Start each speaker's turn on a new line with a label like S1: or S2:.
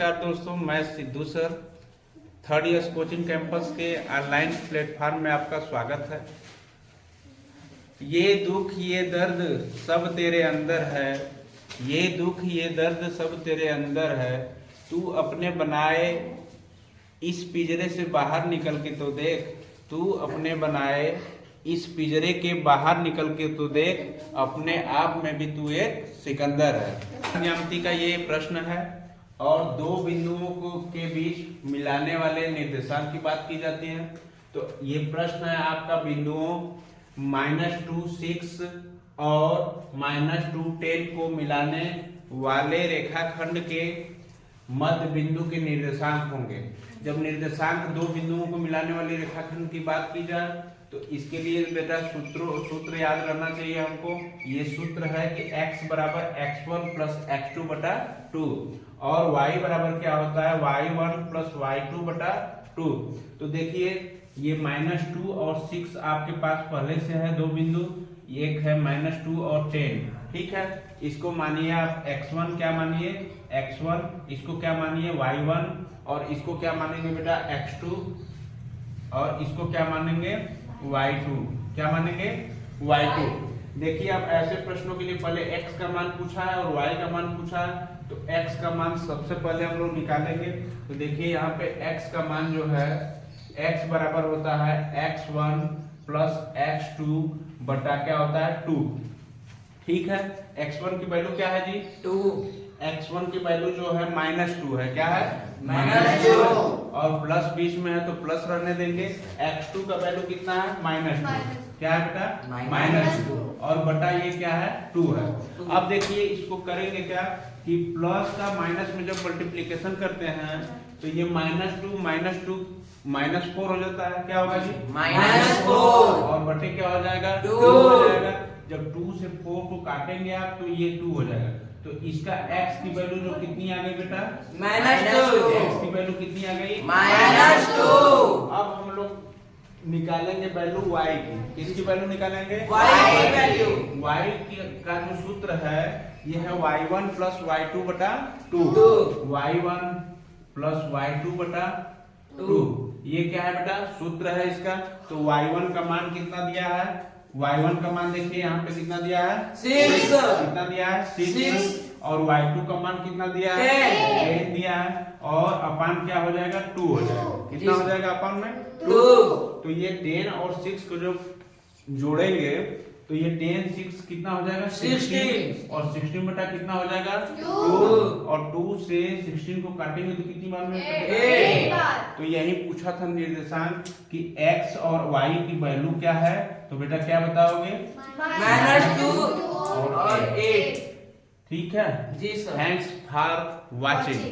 S1: नमस्कार दोस्तों, मैं Sidhu sir third year coaching campus के ऑनलाइन प्लेटफॉर्म में आपका स्वागत है। ये दुख ये दर्द सब तेरे अंदर है, ये दुख ये दर्द सब तेरे अंदर है। तू अपने बनाए इस पिंजरे से बाहर निकल के तो देख, तू अपने बनाए इस पिंजरे के बाहर निकल के तो देख, अपने आप में भी तू एक सिकंदर है। ज्यामिति का ये प्रश्न है और दो बिंदुओं को के बीच मिलाने वाले निर्देशांक की बात की जाती है। तो ये प्रश्न है आपका बिंदुओं -2 6 और -2 10 को मिलाने वाले रेखाखंड के मध्य बिंदु के निर्देशांक होंगे। जब निर्देशांक दो बिंदुओं को मिलाने वाले रेखाखंड की बात की जाए तो इसके लिए बेटा सूत्र याद करना चाहिए हमको। ये सूत्र है कि x बराबर x1 प्लस x2 बटा 2 और y बराबर क्या होता है y1 प्लस y2 बटा 2। तो देखिए ये -2 और 6 आपके पास पहले से है दो बिंदु, एक है -2 और 10, ठीक है। इसको मानिए आप x1 क्या मानिए x1, इसको क्या मानिए y1 और इसको क्या मानेंगे बेटा x2 और इसको क्या मानेंगे y2, क्या मानेंगे y2। देखिए आप ऐसे प्रश्नों के लिए पहले x का मान पूछा है और y का मान पूछा है, तो x का मान सबसे पहले हम लोग निकालेंगे। तो देखिए यहाँ पे x का मान जो है x बराबर होता है x1 प्लस x2 बटा क्या होता है 2, ठीक है। x1 की वैल्यू क्या है जी 2, x1 की वैल्यू जो है -2 है, क्या है -2 और प्लस बीच में है तो प्लस रहने देंगे। x2 का वैल्यू कितना है -2, क्या है बेटा -2 और बटा ये क्या है 2 है। अब देखिए इसको करेंगे क्या कि प्लस का माइनस में जब मल्टीप्लिकेशन करते हैं तो ये -2 -4 हो जाता है, क्या होगा जी -4 और बटे क्या हो जाएगा 2 हो जाएगा। जब 2 से 4 को काटेंगे आप तो ये 2 हो जाएगा। तो इसका x की वैल्यू जो कितनी आ गई बेटा -2, x की वैल्यू कितनी आ गई -2। अब हम लोग निकालेंगे वैल्यू y की, किसकी वैल्यू निकालेंगे y की वैल्यू। y का जो सूत्र है ये है y1 प्लस y2 बटा 2, y1 प्लस y2 बटा 2, ये क्या है बेटा सूत्र है इसका। तो y1 का मान कितना दिया है, y1 का मान देखिए यहाँ पे कितना दिया है 6, कितना दिया है 6 और y2 का मान कितना दिया है 10 दिया है और अपान क्या हो जाएगा 2 हो जाएगा, कितना हो जाएगा अपान में 2। तो ये 10 और 6 को जो जोड़ेंगे तो ये 10 6 कितना हो जाएगा 16 और 16 बटा कितना हो जाएगा 2 और 2 से 16 को काटेंगे तो कितनी बार में 1। तो यही पूछा था निर्देशांक कि x और y की वैल्यू क्या है, तो बेटा क्या बताओगे -2 और 8, ठीक है जी सर। Thanks for watching.